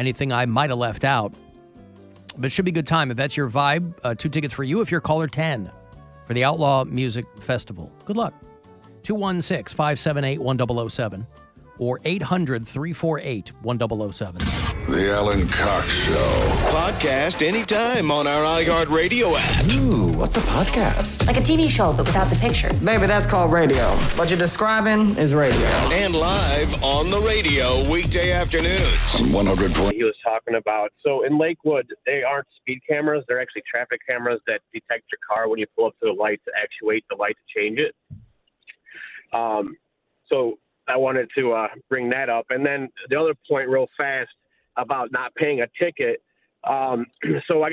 anything I might have left out. But it should be a good time. If that's your vibe, 2 tickets for you if you're caller 10 for the Outlaw Music Festival. Good luck. 216-578-1007 or 800-348-1007. The Alan Cox Show. Podcast anytime on our iHeartRadio app. Ooh, what's a podcast? Like a TV show, but without the pictures. Baby, that's called radio. What you're describing is radio. And live on the radio weekday afternoons. On 100 point. He was talking about, so in Lakewood, they aren't speed cameras. They're actually traffic cameras that detect your car when you pull up to the light to actuate the light to change it. So I wanted to bring that up. And then the other point real fast about not paying a ticket. So I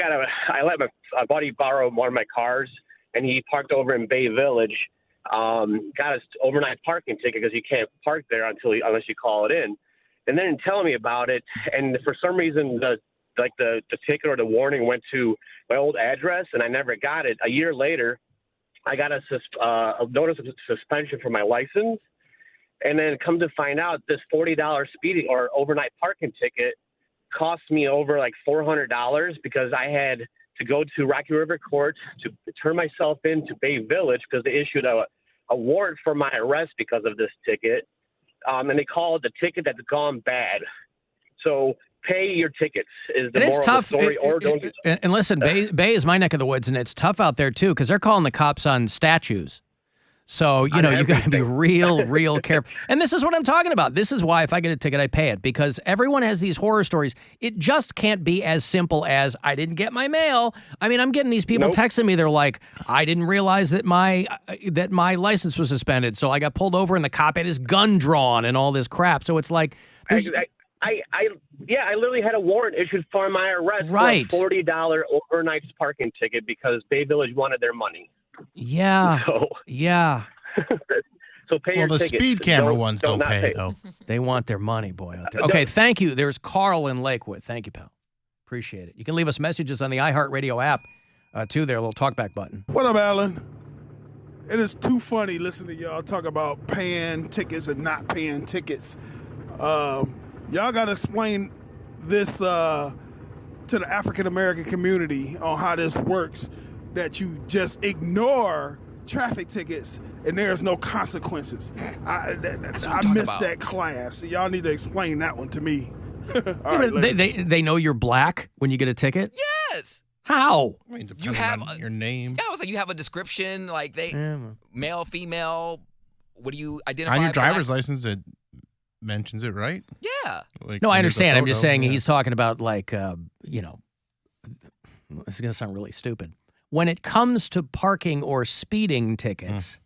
let my buddy borrow one of my cars, and he parked over in Bay Village, got his overnight parking ticket because you can't park there unless you call it in. And then telling me about it, and for some reason the ticket or the warning went to my old address, and I never got it. A year later, I got a notice of suspension for my license. And then come to find out, this $40 speeding or overnight parking ticket cost me over like $400 because I had to go to Rocky River Court to turn myself into Bay Village because they issued a warrant for my arrest because of this ticket. And they call it the ticket that's gone bad. So pay your tickets is the moral of the story, or don't. And listen, Bay is my neck of the woods, and it's tough out there too because they're calling the cops on statues. So, you got to be real careful. And this is what I'm talking about. This is why if I get a ticket, I pay it, because everyone has these horror stories. It just can't be as simple as I didn't get my mail. I mean, I'm getting these people texting me. They're like, I didn't realize that my license was suspended. So I got pulled over and the cop had his gun drawn and all this crap. So it's like, I literally had a warrant issued for my arrest for a $40 overnight parking ticket because Bay Village wanted their money. Yeah. So pay your the tickets. speed camera ones don't pay, though. They want their money, boy, out there. Okay, thank you. There's Carl in Lakewood. Thank you, pal. Appreciate it. You can leave us messages on the iHeartRadio app, too, there, a little talkback button. What up, Alan? It is too funny listening to y'all talk about paying tickets and not paying tickets. Y'all got to explain this to the African-American community on how this works, that you just ignore traffic tickets and there's no consequences. I missed that class. Y'all need to explain that one to me. All right, they know you're black when you get a ticket? Yes. How? I mean, you have your name. Yeah, I was like, you have a description, like male, female. What do you identify? On your driver's license, it mentions it, right? Yeah. Like, no, I understand. I'm just saying he's talking about like, this is going to sound really stupid. When it comes to parking or speeding tickets,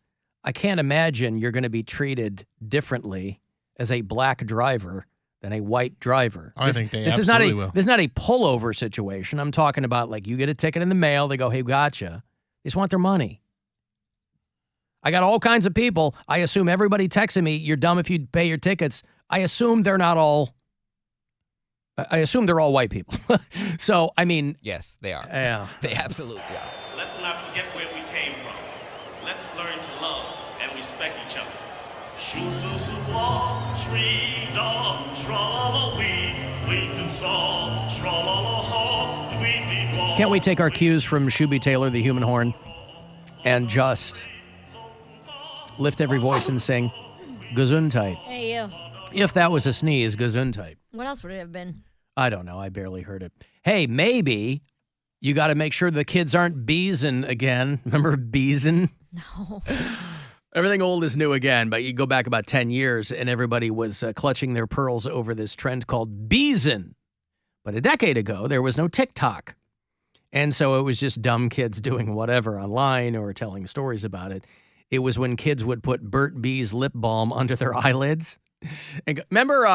I can't imagine you're going to be treated differently as a black driver than a white driver. I think they absolutely will. This is not a pullover situation. I'm talking about like you get a ticket in the mail, they go, hey, gotcha. They just want their money. I got all kinds of people. I assume everybody texting me, you're dumb if you pay your tickets. I assume they're all white people. So, I mean. Yes, they are. Yeah. They absolutely are. Let's not forget where we came from. Let's learn to love and respect each other. Can't we take our cues from Shuby Taylor, the human horn, and just lift every voice and sing Gesundheit? Hey, you. If that was a sneeze, Gesundheit. What else would it have been? I don't know. I barely heard it. Hey, maybe you got to make sure the kids aren't beezing again. Remember beezing? No. Everything old is new again, but you go back about 10 years and everybody was clutching their pearls over this trend called beezing. But a decade ago, there was no TikTok. And so it was just dumb kids doing whatever online or telling stories about it. It was when kids would put Burt B's lip balm under their eyelids. And remember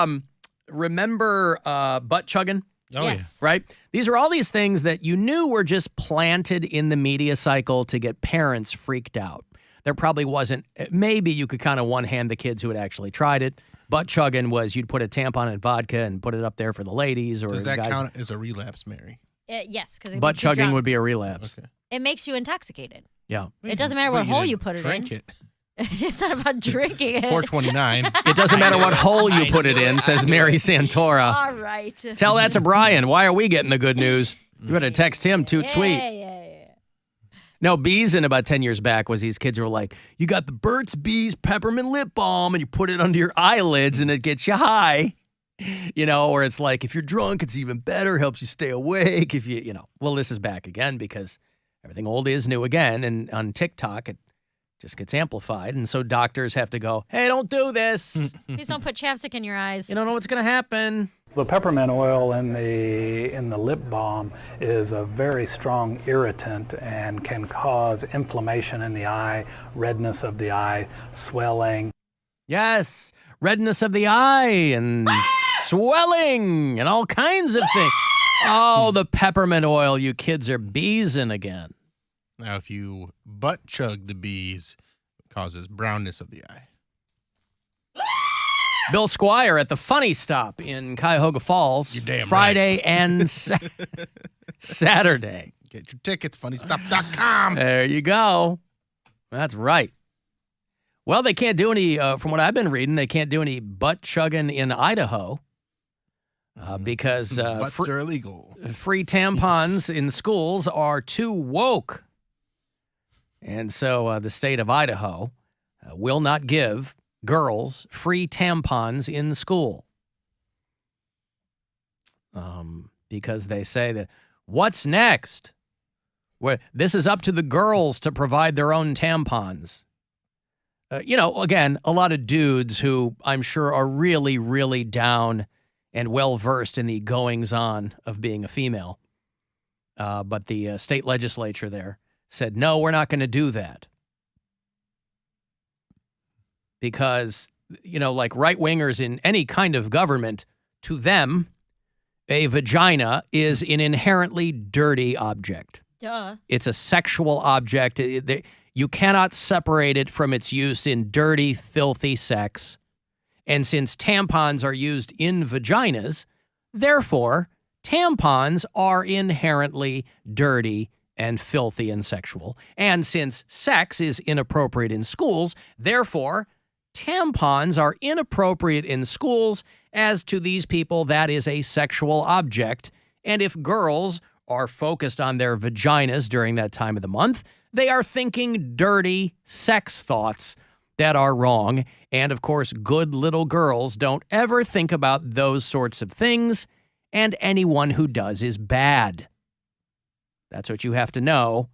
butt chugging? Oh, yes. Yeah. Right? These are all these things that you knew were just planted in the media cycle to get parents freaked out. There probably wasn't, maybe you could kind of one-hand the kids who had actually tried it. Butt chugging was you'd put a tampon in vodka and put it up there for the ladies or Does that guys. count as a relapse, Mary? Yes. Because Butt chugging would be a relapse. Okay. It makes you intoxicated. Yeah. It doesn't matter what hole you put it in. Drink it. It's not about drinking it. 429. It doesn't matter what hole you put it in, says Mary Santora. All right. Tell that to Brian. Why are we getting the good news? You better text him, toot sweet. Yeah. No, Beeson about 10 years back was these kids who were like, you got the Burt's Bees peppermint lip balm and you put it under your eyelids and it gets you high. You know, or it's like, if you're drunk, it's even better, helps you stay awake. If you know, well, this is back again because everything old is new again. And on TikTok, it just gets amplified. And so doctors have to go, hey, don't do this. Please don't put chapstick in your eyes. You don't know what's going to happen. The peppermint oil in the lip balm is a very strong irritant and can cause inflammation in the eye, redness of the eye, swelling. Yes, redness of the eye and swelling and all kinds of things. Oh, the peppermint oil, you kids are beesing again. Now, if you butt chug the bees, it causes brownness of the eye. Bill Squire at the Funny Stop in Cuyahoga Falls, You're damn Friday right. and Saturday. Get your tickets, funnystop.com. There you go. That's right. Well, they can't do any, from what I've been reading, they can't do any butt chugging in Idaho because Butts are illegal. Free tampons in schools are too woke. And so the state of Idaho will not give girls free tampons in school because they say that what's next? This is up to the girls to provide their own tampons. You know, again, a lot of dudes who I'm sure are really, really down and well-versed in the goings-on of being a female. But the state legislature there said, no, we're not going to do that. Because, you know, like right-wingers in any kind of government, to them, a vagina is an inherently dirty object. Duh. It's a sexual object. You cannot separate it from its use in dirty, filthy sex. And since tampons are used in vaginas, therefore, tampons are inherently dirty and filthy and sexual. And since sex is inappropriate in schools, therefore, tampons are inappropriate in schools. As to these people, that is a sexual object. And if girls are focused on their vaginas during that time of the month, they are thinking dirty sex thoughts that are wrong. And of course, good little girls don't ever think about those sorts of things. And anyone who does is bad. That's what you have to know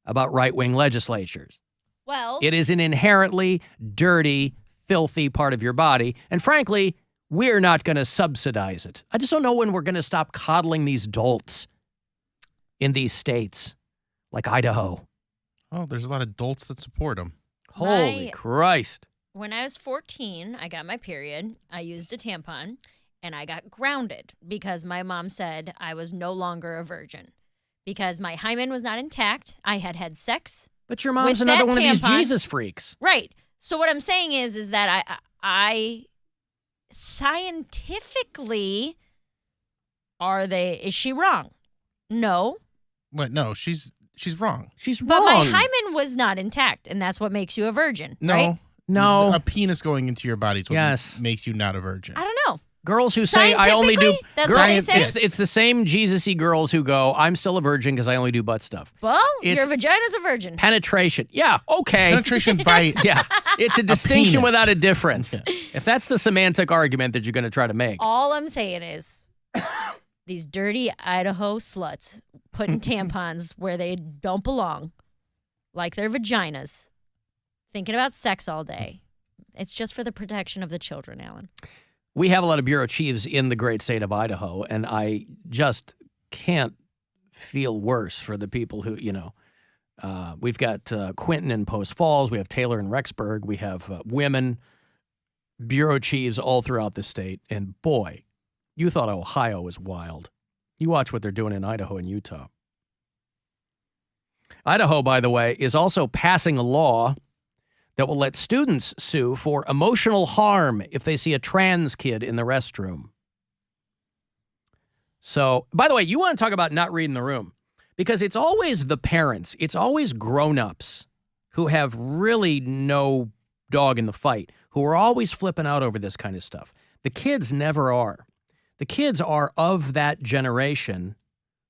about right-wing legislatures. Well, it is an inherently dirty, filthy part of your body. And frankly, we're not going to subsidize it. I just don't know when we're going to stop coddling these dolts in these states like Idaho. Oh, there's a lot of dolts that support them. Holy Christ. When I was 14, I got my period. I used a tampon, and I got grounded because my mom said I was no longer a virgin because my hymen was not intact. I had had sex. But your mom's another one of these Jesus freaks. Right. So what I'm saying is that I scientifically, is she wrong? No. What? No, she's wrong. She's But wrong. my hymen was not intact, and that's what makes you a virgin, right? No. A penis going into your body is what makes you not a virgin. I don't know. Girls who say, I only do... That's what they say? It's the same Jesus-y girls who go, I'm still a virgin because I only do butt stuff. Well, It's your vagina's a virgin. Penetration. Yeah, okay. Penetration by... Yeah, it's a distinction penis. without a difference. If that's the semantic argument that you're going to try to make. All I'm saying is these dirty Idaho sluts putting tampons where they don't belong, like their vaginas, thinking about sex all day. It's just for the protection of the children, Alan. We have a lot of bureau chiefs in the great state of Idaho, and I just can't feel worse for the people who, we've got Quinton in Post Falls, we have Taylor in Rexburg, we have women bureau chiefs all throughout the state, and boy, you thought Ohio was wild. You watch what they're doing in Idaho and Utah. Idaho, by the way, is also passing a law that will let students sue for emotional harm if they see a trans kid in the restroom. So, by the way, you want to talk about not reading the room, because it's always the parents, it's always grown-ups who have really no dog in the fight, who are always flipping out over this kind of stuff. The kids never are. The kids are of that generation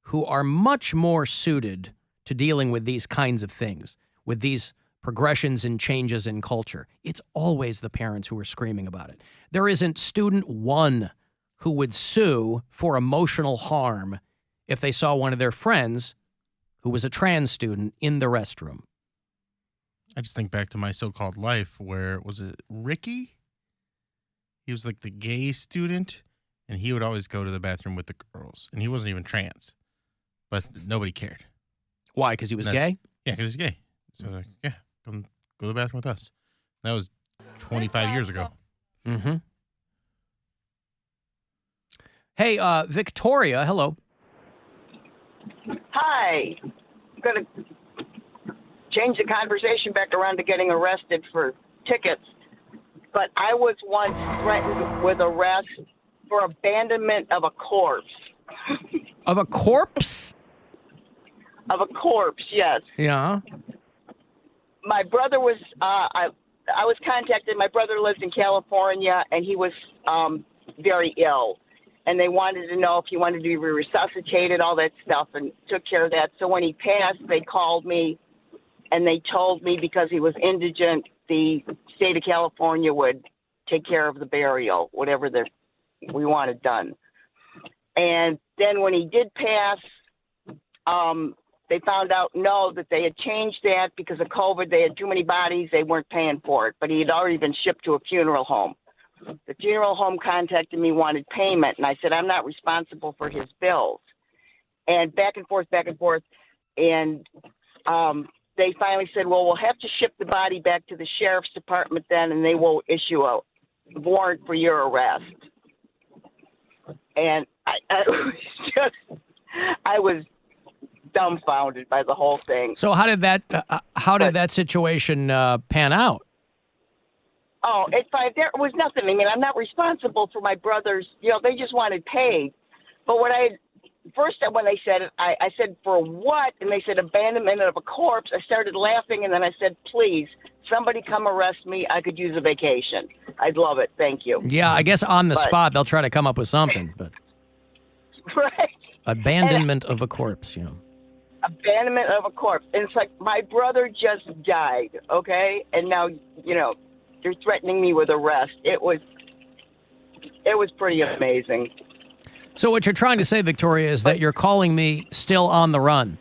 who are much more suited to dealing with these kinds of things, with these progressions and changes in culture. It's always the parents who are screaming about it. There isn't student one who would sue for emotional harm if they saw one of their friends who was a trans student in the restroom. I just think back to my so-called life where, was it Ricky? He was like the gay student, and he would always go to the bathroom with the girls, and he wasn't even trans, but nobody cared. Why? Because he was gay? Yeah, because he's gay. So, like, yeah, come go to the bathroom with us. That was 25 years ago. Mm-hmm. Hey, Victoria, hello. Hi. I'm going to change the conversation back around to getting arrested for tickets. But I was once threatened with arrest for abandonment of a corpse. Of a corpse? Of a corpse, yes. Yeah. My brother was, I was contacted. My brother lives in California, and he was very ill. And they wanted to know if he wanted to be resuscitated, all that stuff, and took care of that. So when he passed, they called me, and they told me because he was indigent, the state of California would take care of the burial, whatever we wanted done. And then when he did pass, they found out, that they had changed that because of COVID. They had too many bodies. They weren't paying for it. But he had already been shipped to a funeral home. The funeral home contacted me, wanted payment. And I said, I'm not responsible for his bills. And back and forth. And they finally said, well, we'll have to ship the body back to the sheriff's department then, and they will issue a warrant for your arrest. And I was dumbfounded by the whole thing. So how did that situation pan out? Oh, there was nothing. I mean, I'm not responsible for my brother's, they just wanted paid. But when they said it, I said, for what? And they said abandonment of a corpse. I started laughing, and then I said, please, somebody come arrest me. I could use a vacation. I'd love it. Thank you. Yeah, I guess on the spot they'll try to come up with something. But right. Abandonment of a corpse, Abandonment of a corpse. And it's like, my brother just died, okay? And now, they're threatening me with arrest. It was pretty amazing. So what you're trying to say, Victoria, is that you're calling me still on the run.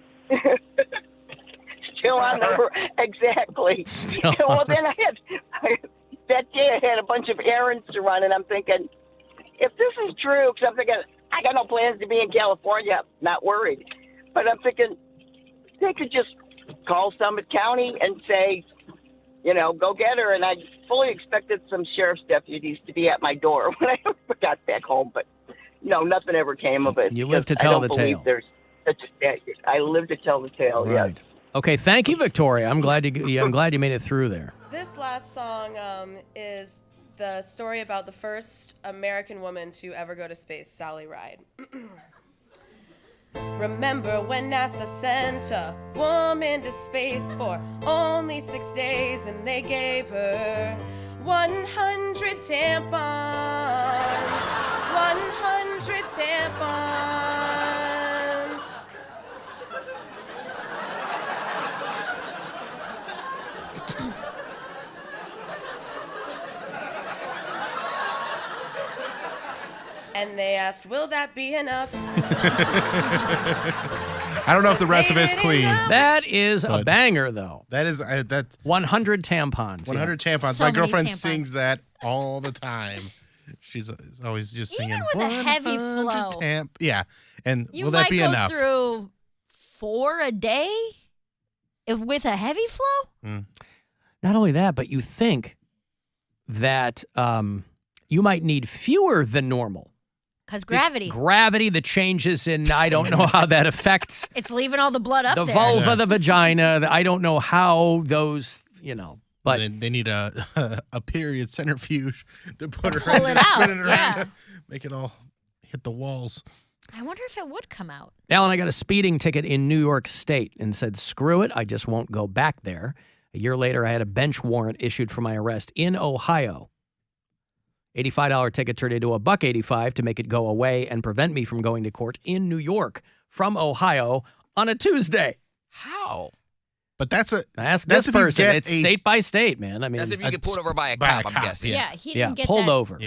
Still on the run. Exactly. Then that day I had a bunch of errands to run, and I'm thinking, if this is true, because I'm thinking, I got no plans to be in California, not worried. But I'm thinking, they could just call Summit County and say, go get her. And I fully expected some sheriff's deputies to be at my door when I got back home. But, nothing ever came of it. You live to tell the tale. I live to tell the tale, right. Yes. Okay, thank you, Victoria. I'm glad you made it through there. This last song is the story about the first American woman to ever go to space, Sally Ride. Remember when NASA sent a woman to space for only 6 days, and they gave her 100 tampons. 100 tampons. And they asked, will that be enough? I don't know if the rest of it's clean. That is a banger, though. That is that 100 tampons. 100 tampons. So My many girlfriend tampons. sings that all the time. She's always just singing. Even with a heavy flow. Yeah. And You will that might be go enough? through 4 a day with a heavy flow? Not only that, but you think that you might need fewer than normal. Because gravity. Gravity, the changes in, I don't know how that affects It's leaving all the blood up the there. vulva, the vagina. I don't know how those, but they need a period centrifuge to put her Pull in it and spin out, it around yeah. to make it all hit the walls. I wonder if it would come out. Alan, I got a speeding ticket in New York State and said, screw it, I just won't go back there. A year later, I had a bench warrant issued for my arrest in Ohio. $85 ticket turned into $1.85 to make it go away and prevent me from going to court in New York from Ohio on a Tuesday. How? But that's Ask this person. It's state by state, man. I mean, That's if you get pulled over by a cop, I'm guessing. Yeah, he didn't get pulled that. over.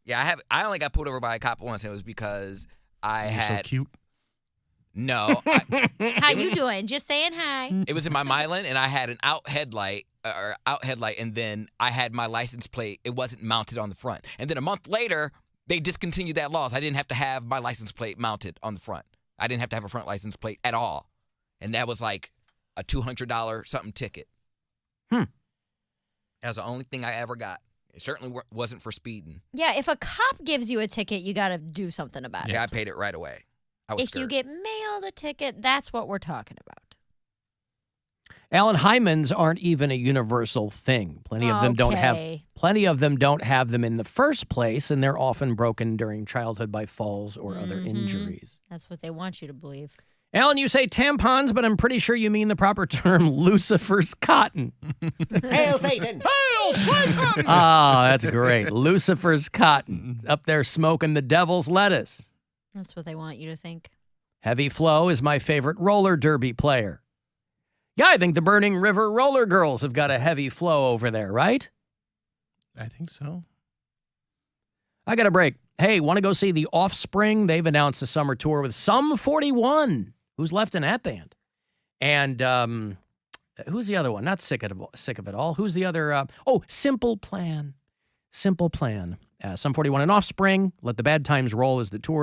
Yeah, I only got pulled over by a cop once, and it was because I had. So cute. No. How you doing? Just saying hi. It was in my Milan, and I had an out headlight, and then I had my license plate. It wasn't mounted on the front. And then a month later, they discontinued that law. So I didn't have to have my license plate mounted on the front. I didn't have to have a front license plate at all. And that was like a $200 something ticket. That was the only thing I ever got. It certainly wasn't for speeding. Yeah, if a cop gives you a ticket, you got to do something about it. Yeah, I paid it right away. I was If scared. you get mailed a ticket, that's what we're talking about. Alan, hymens aren't even a universal thing. Plenty of them don't have them in the first place, and they're often broken during childhood by falls or other injuries. That's what they want you to believe. Alan, you say tampons, but I'm pretty sure you mean the proper term Lucifer's cotton. Hail Satan! Hail Satan! Ah, that's great. Lucifer's cotton. Up there smoking the devil's lettuce. That's what they want you to think. Heavy Flow is my favorite roller derby player. Yeah, I think the Burning River Roller Girls have got a heavy flow over there, right? I think so. I got a break. Hey, want to go see The Offspring? They've announced a summer tour with Sum 41. Who's left in that band? And who's the other one? Not Sick of It All. Who's the other? Simple Plan. Simple Plan. Sum 41 and Offspring. Let the Bad Times Roll as the tour.